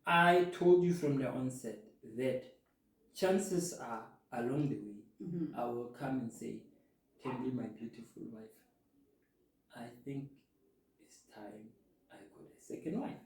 I told you from the onset that chances are along the way I will come and say, Tembi, my beautiful wife, I think it's time I got a second wife.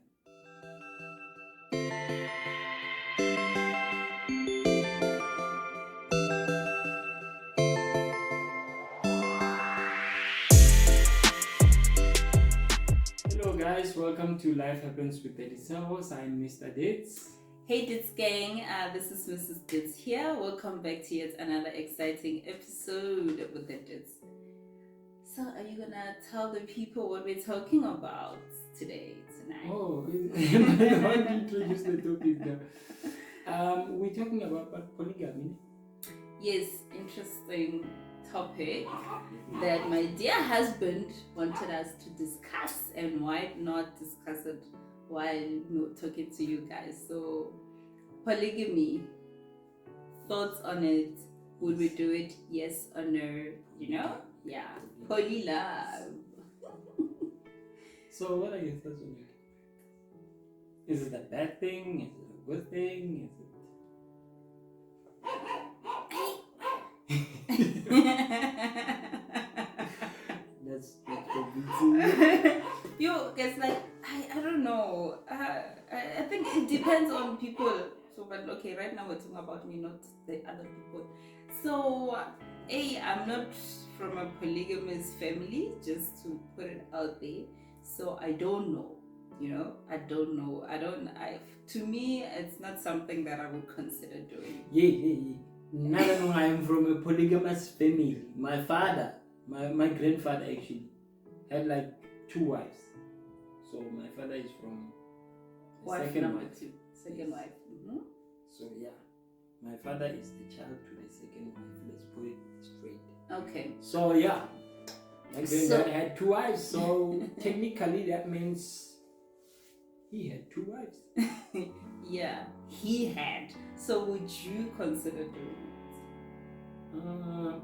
Hello guys, welcome to Life Happens with the Disciples. I'm Mr. Dates. Hey Dits gang, this is Mrs. Dits here. Welcome back to yet another exciting episode with the Dits. So are you gonna tell the people what we're talking about tonight? Oh, I want to introduce the topic now. We're talking about polygamy. Yes, interesting topic that my dear husband wanted us to discuss, and why not discuss it while talking to you guys. So polygamy, thoughts on it? Would we do it? Yes or no? Yeah, poly love. So what are your thoughts on it? Is it a bad thing? Is it a good thing? That's convincing. You guys, like, I don't know. I think it depends on people. So, but okay, right now we're talking about me, not the other people. So, I'm not from a polygamous family, just to put it out there. So I don't know. I don't know. To me, it's not something that I would consider doing. Yeah. No, I'm from a polygamous family. My father, my grandfather actually, had like 2 wives. So my father is from the second wife. Second wife. Mm-hmm. So yeah, my father is the child to the second wife. Let's put it straight. Okay. So yeah, my granddad had 2 wives. So technically that means he had 2 wives. Yeah, he had. So would you consider doing it?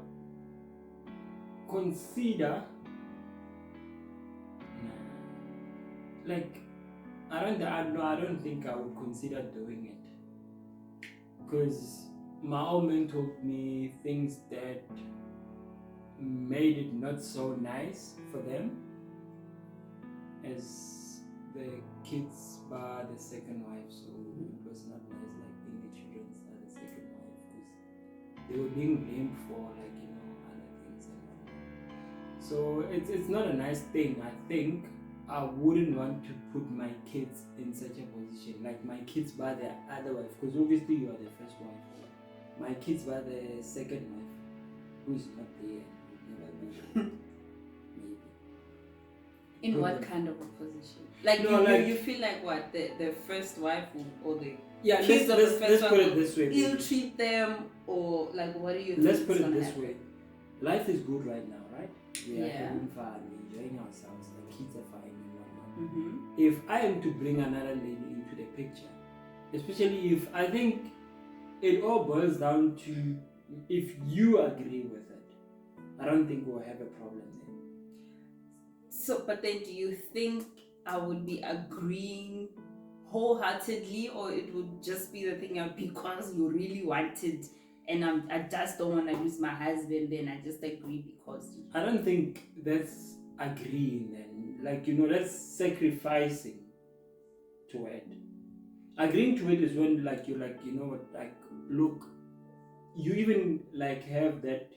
Consider. Like, I don't think I would consider doing it, because my old man told me things that made it not so nice for them, as the kids by the second wife. So it was not nice, like being the children's the second wife, because they were being blamed for other things and whatnot. So it's not a nice thing. I think I wouldn't want to put my kids in such a position, like my kids by the other wife, because obviously you are the first wife. My kids by the second wife, who is not there and will never be. Maybe. In what kind of a position? Like, you feel like what, the first wife or the kids of the first wife? Let's put it this way. Ill treat them, or like, what do you think? Let's put it this way. Life is good right now, right? We are having fun, enjoying ourselves. The kids are fine and whatnot. Mm-hmm. If I am to bring another lady into the picture, especially if I think it all boils down to if you agree with it, I don't think we'll have a problem then. So, but then do you think I would be agreeing wholeheartedly, or it would just be the thing because you really wanted, and I just don't want to lose my husband, then I just agree because I don't think that's agreeing then. Like, that's sacrificing to it. Agreeing to it is when, like, you're like, like, look, you even like have that,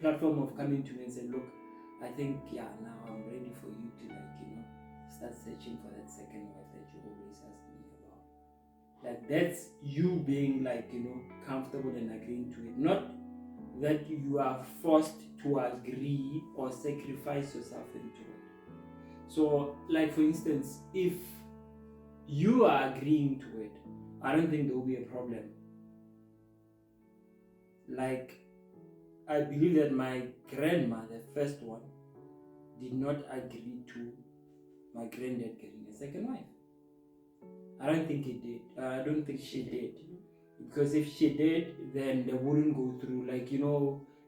platform of coming to me and say, look, I think, now I'm ready for you to, like, start searching for that second wife that you always ask me about. Like, that's you being, like, comfortable and agreeing to it. Not that you are forced to agree or sacrifice yourself into it. So, like, for instance, if you are agreeing to it, I don't think there will be a problem. Like, I believe that my grandma, the first one, did not agree to my granddad getting a second wife. I don't think he did. I don't think she did. Because if she did, then they wouldn't go through, like,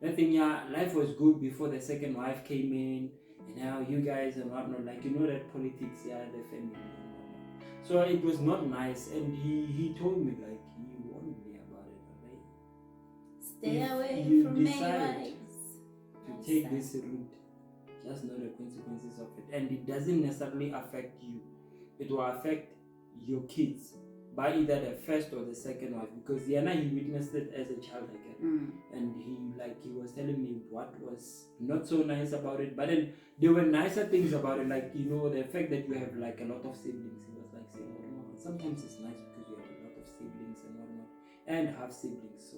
nothing. Life was good before the second wife came in, and now you guys and whatnot, like, that politics, the family and whatnot. So it was not nice, and he told me, like, he warned me about it. Like, Stay if away you from many decide wives. to take this route, just know the consequences of it, and it doesn't necessarily affect you. It will affect your kids by either the first or the second wife, because Diana, he witnessed it as a child again, and he was telling me what was not so nice about it, but then there were nicer things about it, like, you know, the fact that you have like a lot of siblings. He was like saying, oh, sometimes it's nice because you have a lot of siblings and whatnot, and half siblings, so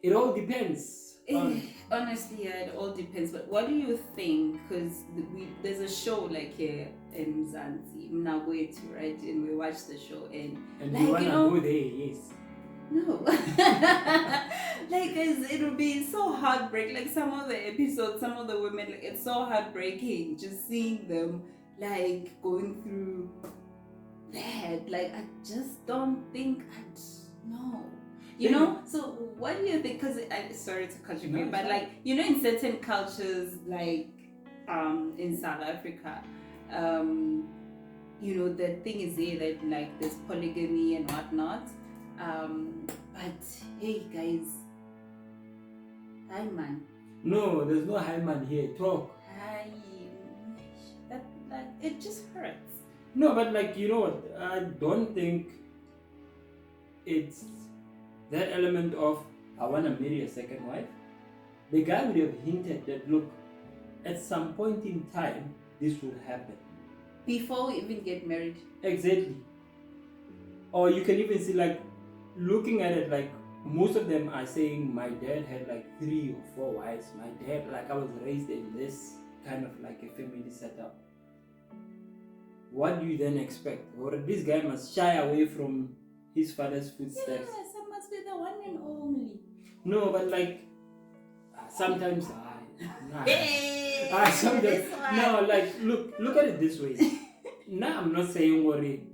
it all depends. Honestly, yeah, it all depends. But what do you think? Because there's a show like here in Zanzi, Mnagwetu, right? And we watch the show, and like, you wanna go there, yes. No. Like, guys, it'll be so heartbreaking. Like, some of the episodes, some of the women, like, it's so heartbreaking just seeing them, like, going through that. Like, I just don't think I'd know. You know? So, what do you think? Because, sorry to cut you off, but, like, you know, in certain cultures, like, in South Africa, you know, the thing is there that, like, there's polygamy and whatnot. But hey, guys, hi man. No, there's no hi man here. Talk. Hi. That it just hurts. No, but like, you know what? I don't think it's that element of I want to marry a second wife. The guy would have hinted that, look, at some point in time, this will happen. Before we even get married. Exactly. Or you can even see, like, looking at it, like, most of them are saying my dad had like 3 or 4 wives. My dad, like, I was raised in this kind of like a family setup. What do you then expect? Or this guy must shy away from his father's footsteps. Yes, I must be the one and only. No, but like sometimes Hey, sometimes, no, like look at it this way. Now I'm not saying worry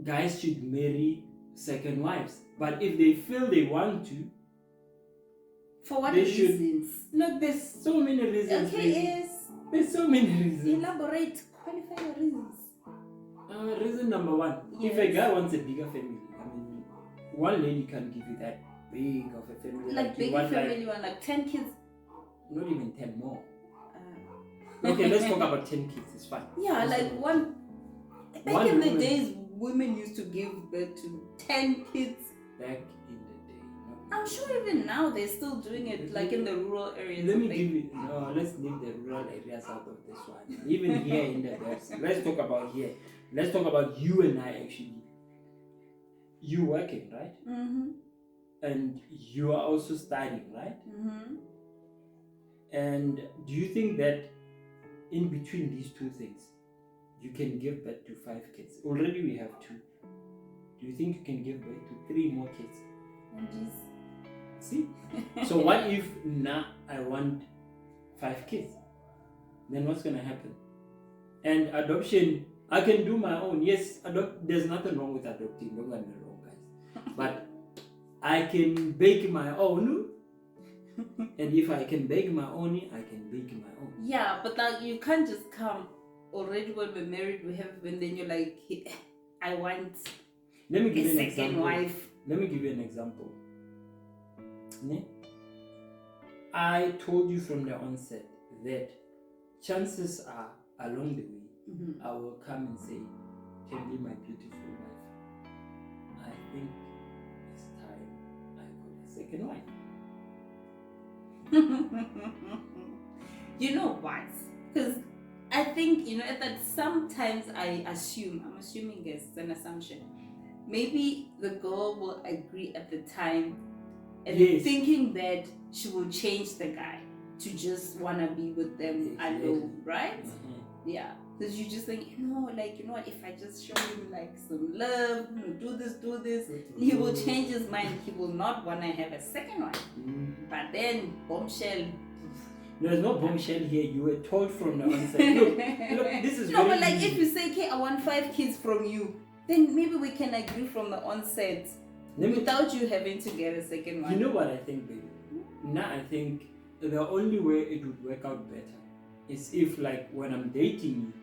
guys should marry second wives, but if they feel they want to, for what reasons? Look, there's so many reasons. Okay, yes. There's so many reasons. Elaborate, qualify your reasons. Reason number 1, yes. If a guy wants a bigger family, I mean, one lady can give you that big of a family. Like big family, you want like 10 kids? Not even 10 more. Okay, let's talk about 10 kids. It's fine. Yeah, like one. Back in the days, women used to give birth to 10 kids. Back in the day. I'm sure even now they're still doing it, like in the rural areas. Let's leave the rural areas out of this one. Even here in the West, let's talk about here. Let's talk about you and I actually. You working, right? Mm-hmm. And you are also studying, right? Mm-hmm. And do you think that in between these two things, you can give birth to 5 kids? Already we have 2. Do you think you can give birth to 3 more kids? See? So what if now I want 5 kids? Then what's going to happen? And adoption, I can do my own. Yes, there's nothing wrong with adopting. Don't get me wrong, guys. But I can bake my own. And if I can bake my own, I can bake my own. Yeah, but like you can't just come already when we're married, we have, and then you're like, I want a second wife. Let me give you an example. I told you from the onset that chances are along the way, I will come and say, Candy, my beautiful wife, I think it's time I got a second wife. You know what? Because I think, you know, that sometimes I'm assuming guys, it's an assumption. Maybe the girl will agree at the time and thinking that she will change the guy to just want to be with them alone, right? Mm-hmm. Yeah. Because you just think, you know what, if I just show him like some love, do this, he will change his mind. He will not want to have a second one. But then, bombshell. There's no bombshell here. You were told from the onset. Look, this is no, but like easy. If you say, okay, I want 5 kids from you, then maybe we can agree from the onset without you having to get a second one. You know what I think, baby? Now I think the only way it would work out better is if, like, when I'm dating you,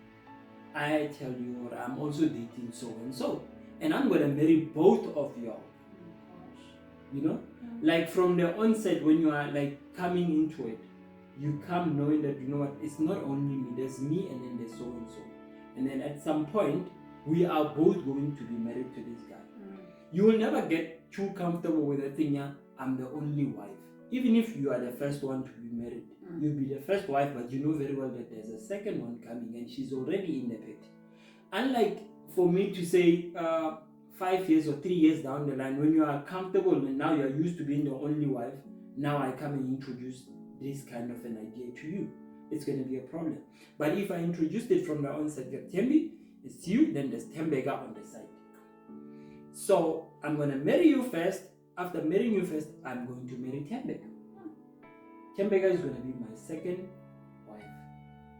I tell you, or I'm also dating so and so, and I'm gonna marry both of y'all. You know, like from the onset, when you are like coming into it, you come knowing that, you know what, it's not only me, there's me, and then there's so and so, and then at some point we are both going to be married to this guy. You will never get too comfortable with the thing, yeah, I'm the only wife. Even if you are the first one to be married, you'll be the first wife, but you know very well that there's a second one coming and she's already in the picture. Unlike for me to say 5 years or 3 years down the line, when you are comfortable and now you're used to being the only wife, now I come and introduce this kind of an idea to you, it's going to be a problem. But if I introduced it from the onset, that Tembi, it's you, then there's Tembega on the side. So I'm going to marry you first. After marrying you first, I'm going to marry Tembega. Tembega is going to be my second wife.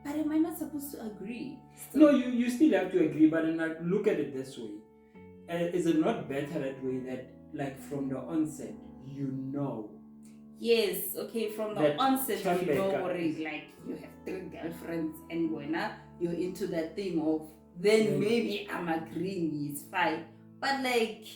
But am I not supposed to agree? No, you still have to agree, but then look at it this way. Is it not better that way, that like from the onset, you know? Yes, okay, from the onset, you know, already, like you have 3 girlfriends and when you're into that thing of, then maybe I'm agreeing, it's fine. But like,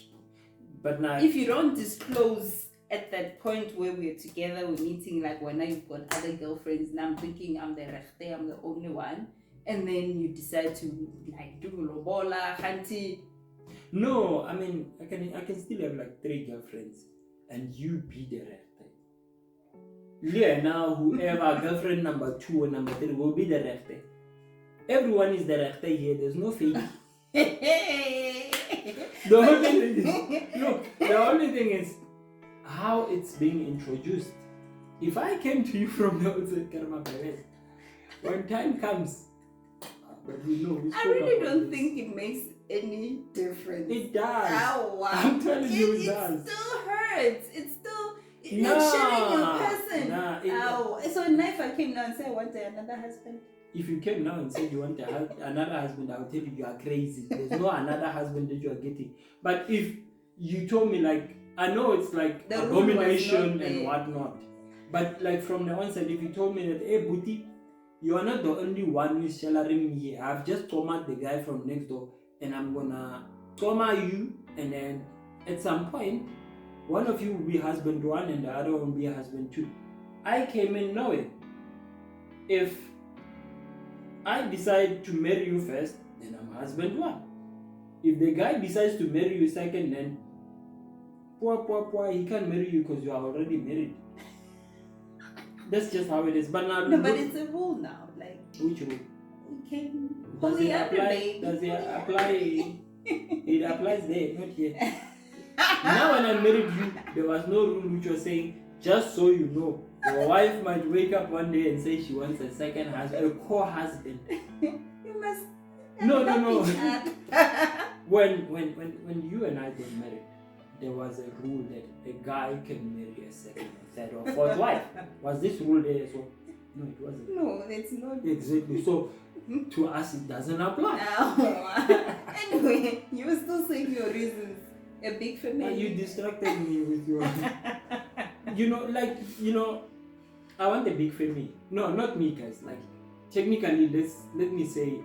now, if you don't disclose at that point where we're together, we're meeting, like when you've got other girlfriends, now I'm thinking I'm the rechte, I'm the only one, and then you decide to like do lobola, hanti. No, I mean, I can still have like 3 girlfriends and you be the rechte. Yeah, now whoever girlfriend number 2 or number 3 will be the rechte. Everyone is the rechte here, there's no fake. The only thing is, look, the only thing is how it's being introduced. If I came to you from the outside, when time comes, but we know. I really don't think it makes any difference. It does. Oh, wow. I'm telling you, it does. It still hurts. It's still like sharing your person. So now if I came now and said I want another husband. If you came now and said you want another husband, I would tell you are crazy. There's no another husband that you are getting. But if you told me, like, I know it's like the abomination and whatnot, but like from the onset, if you told me that, hey, Booty, you are not the only one who is sharing me here. I've just traumatized the guy from next door, and I'm gonna trauma you, and then at some point, one of you will be husband 1 and the other one will be husband 2. I came in knowing if I decide to marry you first, then I'm husband 1. If the guy decides to marry you second, then poor, he can't marry you because you are already married. That's just how it is. But now, no, but it's a rule now. Like, which rule? We can Does it apply? Does it apply? It applies there, not here. Now, when I married you, there was no rule which was saying, just so you know, your wife might wake up one day and say she wants a second husband, a co-husband. You must. No. When you and I got married, there was a rule that a guy can marry a second, third, or fourth wife. Was this rule there as well? No, it wasn't. No, it's not. Exactly. So to us, it doesn't apply. Anyway, you were still saying your reasons. A big family. You distracted me with your. I want a big family. No, not me, guys. Like, technically, let me say,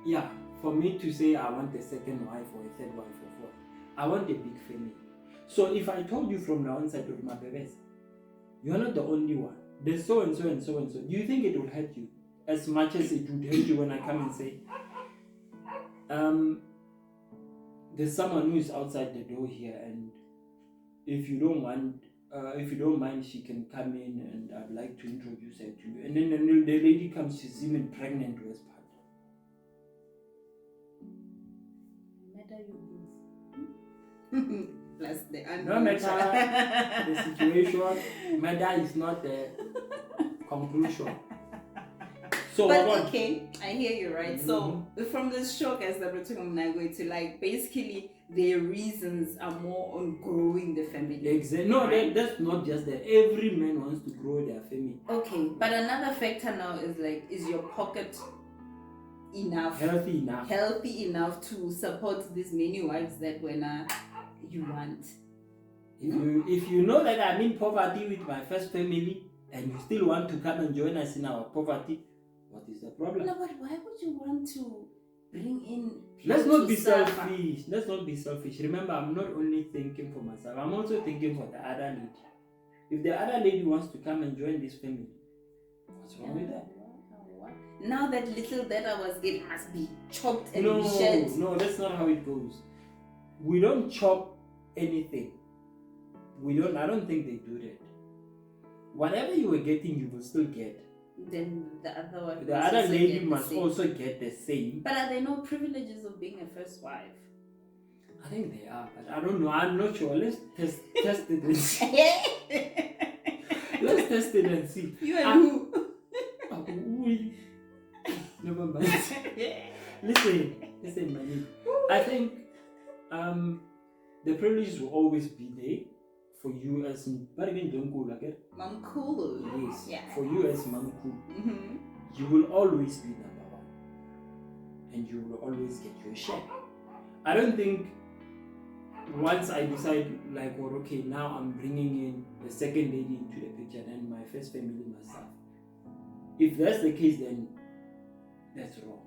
yeah, for me to say I want a second wife or a third wife or fourth, I want a big family. So if I told you from the onset of my babies, you're not the only one. There's so and so and so and so. Do you think it will hurt you as much as it would hurt you when I come and say, there's someone who is outside the door here, and if you don't mind, she can come in, and I'd like to introduce her to you. And then the lady comes, she's even pregnant with part. Matter you plus the no matter the situation, matter is not the conclusion. So, but okay, I hear you, right? Mm-hmm. So from the show, guys, that we're talking about, to like basically their reasons are more on growing the family. Exactly. No, right? That's not just that. Every man wants to grow their family. Okay, but another factor now is like, is your pocket healthy enough to support these many wives that when you want? If you know that I'm in poverty with my first family, and you still want to come and join us in our poverty, what is the problem? No, but why would you want to bring in Let's people not be to suffer. selfish. Let's not be selfish. Remember, I'm not only thinking for myself, I'm also thinking for the other lady. If the other lady wants to come and join this family, what's wrong with that? Now that little that I was getting must be chopped and No, shed. no, that's not how it goes. We don't chop anything. I don't think they do that. Whatever you were getting, you will still get. Then the other one. The other lady must also get the same. But are there no privileges of being a first wife? I think they are, but I don't know. I'm not sure. Let's test it and see. Let's test it and see. You and who? Never mind. Listen, man. I think the privileges will always be there for you as Mamkulu. Yes. Yeah. For you as Mamkulu, Mm-hmm. you will always be number one, and you will always get your share. I don't think once I decide like, well, okay, now I'm bringing in the second lady into the picture, then my first family must suffer. If that's the case, then that's wrong.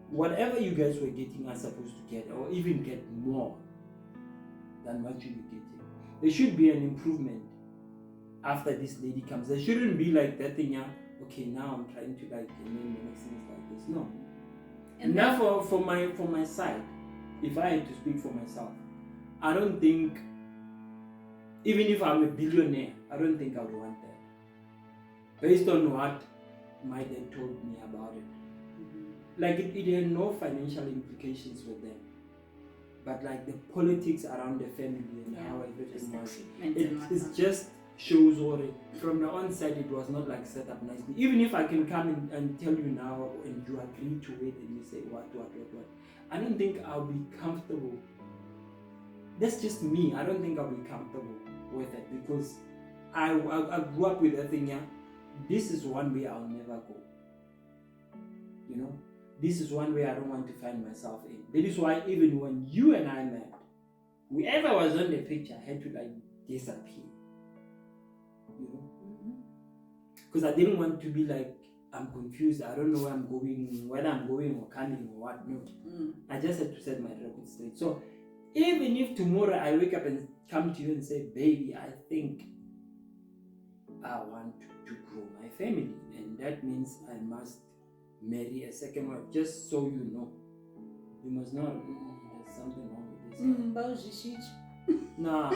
Whatever you guys were getting are supposed to get, or even get more than what you were getting. There should be an improvement after this lady comes. There shouldn't be like that thing, yeah, okay, now I'm trying to like, and then the next thing is like this. No. And therefore, for my side, if I had to speak for myself, I don't think, even if I'm a billionaire, I don't think I would want that. Based on what my dad told me about it. Like it had no financial implications for them. But like the politics around the family and how everything was. It just shows what it, from the onset it was not like set up nicely. Even if I can come and tell you now and you agree to it and you say what, I don't think I'll be comfortable. That's just me. I don't think I'll be comfortable with it because I grew up with that thing, yeah. This is one way I'll never go. You know? This is one way I don't want to find myself in. That is why even when you and I met, whoever was on the picture had to like disappear. You know? Because I didn't want to be like, I'm confused, I don't know where I'm going, whether I'm going or coming or what. No. I just had to set my record straight. So even if tomorrow I wake up and come to you and say, baby, I think I want to grow my family, and that means I must marry a second wife, just so you know. You must know there's something wrong with this guy. Nah.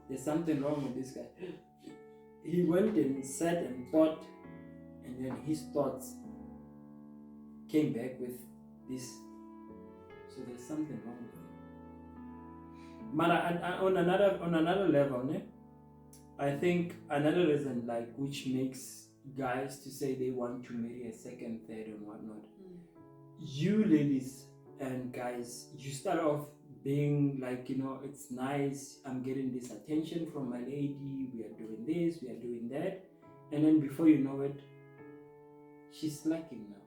There's something wrong with this guy. He went and sat and thought, and then his thoughts came back with this. So there's something wrong with him. But on another level, ne? I think another reason like which makes guys to say they want to marry a second, third and whatnot. You ladies and guys, you start off being like, you know, it's nice, I'm getting this attention from my lady, we are doing this, we are doing that, and then before you know it, she's slacking now.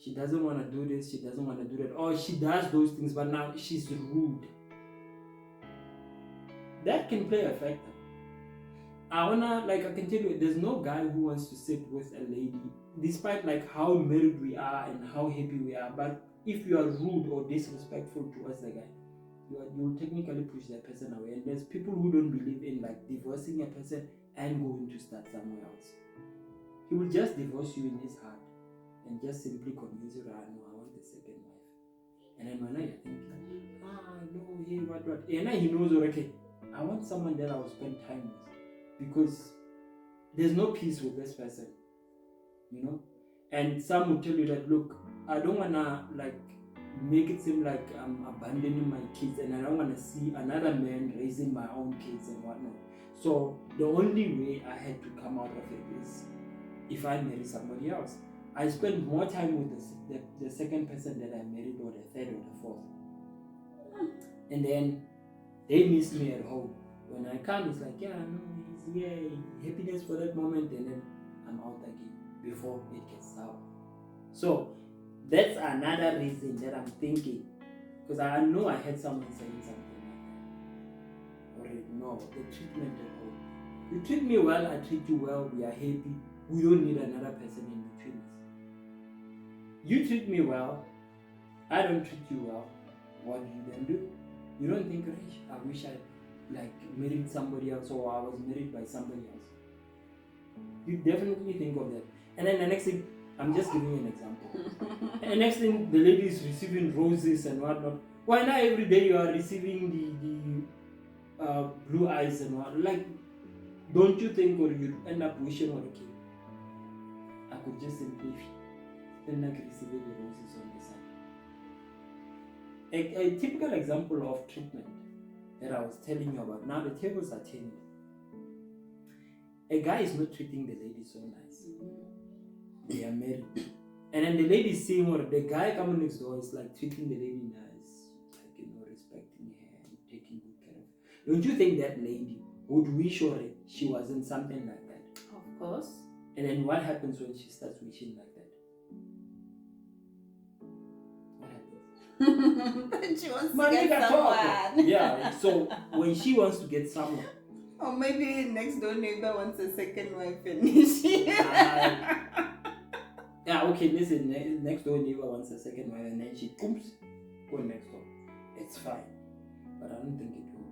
She doesn't want to do this, she doesn't want to do that, or she does those things but now she's rude. That can play a factor. I can tell you, there's no guy who wants to sit with a lady, despite like how married we are and how happy we are. But if you are rude or disrespectful towards the guy, you will technically push that person away. And there's people who don't believe in like divorcing a person and going to start somewhere else. He will just divorce you in his heart and just simply convince you that no, I want the second wife. And then when you're thinking, no, hey, what? And then he knows, okay, I want someone that I will spend time with. Because there's no peace with this person, you know. And some will tell you that, look, I don't wanna like make it seem like I'm abandoning my kids, and I don't wanna see another man raising my own kids and whatnot. So the only way I had to come out of it is if I marry somebody else. I spend more time with the second person that I married, or the third or the fourth, and then they miss me at home. When I come, it's like, yeah, no, yay, happiness for that moment, and then I'm out again before it gets sour. So that's another reason that I'm thinking, because I know I had someone saying something like that. Or no, the treatment at home. You treat me well, I treat you well, we are happy. We don't need another person in between us. You treat me well, I don't treat you well. What do you then do? You don't think, Rich, I wish I like married somebody else, or I was married by somebody else. You definitely think of that. And then the next thing, I'm just giving you an example. And the next thing, the lady is receiving roses and whatnot. Why not every day you are receiving the blue eyes and what? Like, don't you think, or you end up wishing, okay, I could just simply end up receiving the roses on the side. A typical example of treatment that I was telling you about. Now the tables are turning. A guy is not treating the lady so nice. They are married. And then the lady is seeing what the guy coming next door is like treating the lady nice, like, you know, respecting her and taking good care of her. Don't you think that lady would wish or she was in something like that? Of course. And then what happens when she starts wishing like that? What happens? She wants to get someone. Yeah, so when she wants to get someone. Or maybe next door neighbor wants a second wife and she... Yeah, okay, listen, next door neighbor wants a second wife and then she poops, go next door. It's fine. But I don't think it would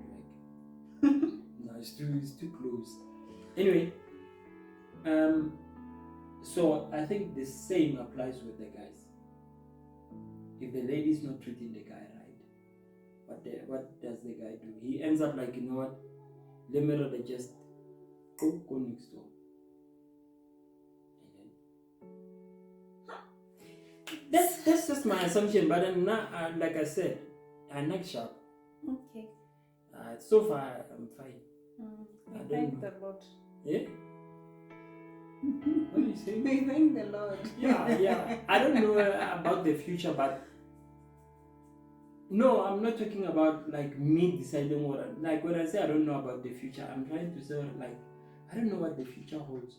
work. No, it's too close. Anyway, so I think the same applies with the guys. If the lady's not treating the guy right, what does the guy do? He ends up like, you know what? Let me rather just go next door. That's just my assumption, but then like I said, I'm not sharp. Okay. So far, I'm fine. We thank the Lord. Yeah? What are you saying? We thank the Lord. Yeah. I don't know about the future, but no, I'm not talking about like me deciding what. Like when I say I don't know about the future, I'm trying to say like I don't know what the future holds.